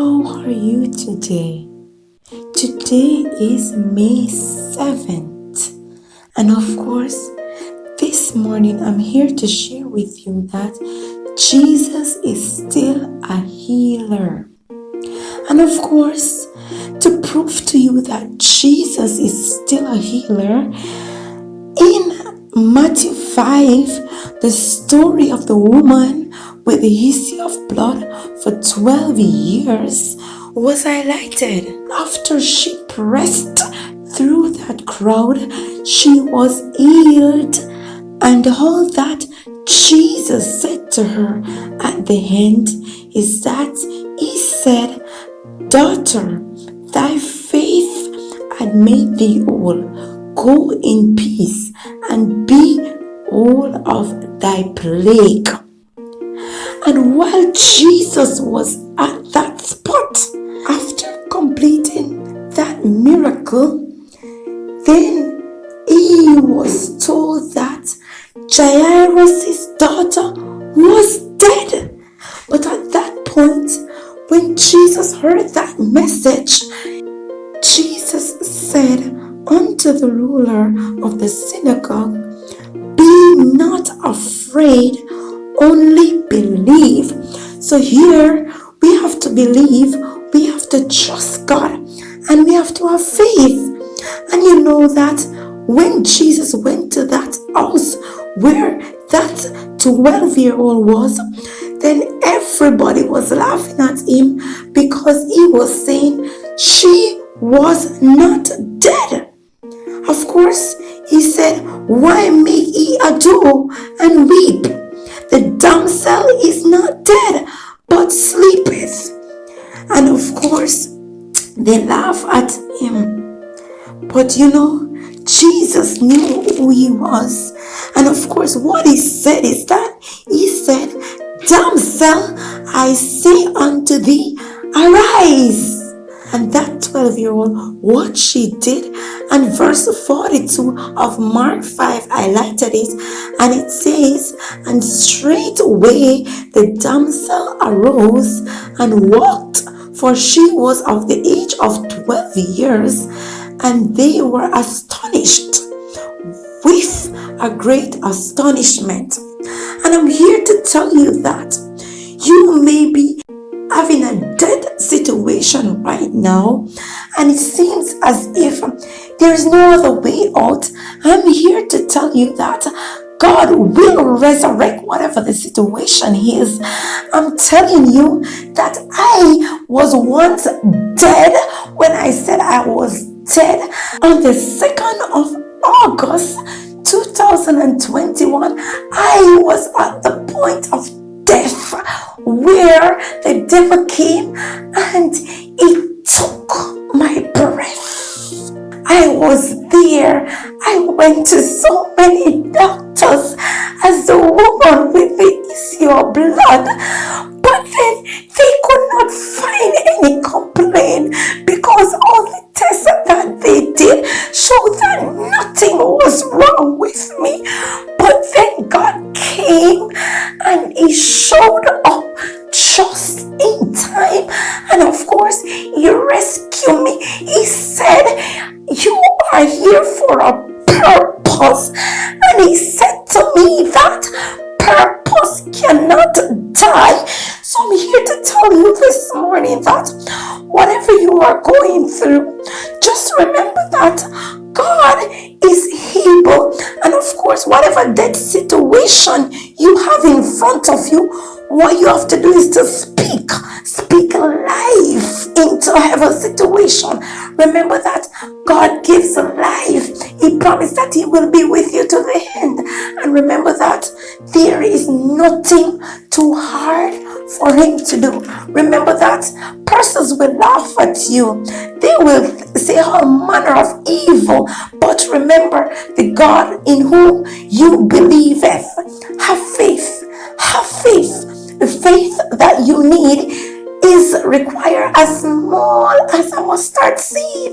How are you today? Today is May 7th. And of course, this morning I'm here to share with you that Jesus is still a healer. And of course, to prove to you that Jesus is still a healer, in Matthew 5, the story of the woman with the issue of blood for 12 years was highlighted. After she pressed through that crowd, she was healed, and all that Jesus said to her at the end is that he said, "Daughter, thy faith had made thee whole. Go in peace and be whole of thy plague." And while Jesus was at that spot, after completing that miracle, then he was told that Jairus' daughter was dead. But at that point, when Jesus heard that message, Jesus said unto the ruler of the synagogue, "Be not afraid, only believe." So here we have to believe, we have to trust God, and we have to have faith. And you know that when Jesus went to that house where that 12-year-old was, then everybody was laughing at him because he was saying she was not dead. Of course, he said, "Why make ye ado and weep? The damsel is not dead, but sleepeth." And of course, they laugh at him. But you know, Jesus knew who he was. And of course, what he said is that he said, "Damsel, I say unto thee, arise." And that 12-year-old, what she did, and verse 42 of Mark 5 highlighted it, and it says, "And straightway the damsel arose and walked, for she was of the age of 12 years, and they were astonished with a great astonishment." And I'm here to tell you that you may be having a dead situation right now, and it seems as if there's no other way out. I'm here to tell you that God will resurrect whatever the situation is. I'm telling you that I was once dead when I said I was dead. On the 2nd of August 2021, I was at the point of death where the devil came and he took my breath. I was there. I went to so many doctors as the woman with the issue of blood, but then they could not find any complaint because all the tests that they did showed that nothing was wrong with me. But then God came and he showed up just in time, and of course he rescued me. He said, "You are here for a purpose," and he said to me that purpose cannot die. So I'm here to tell you this morning that whatever you are going through, just remember that God is able. And of course, whatever dead situation you have in front of you, what you have to do is to speak life into every situation. Remember that God gives life. He promised that he will be with you to the end. And remember that there is nothing too hard for him to do. Remember that persons will laugh at you. They will say all manner of evil. But remember the God in whom you believeth. Have faith. Have faith. The faith that you need is required as small as a mustard seed.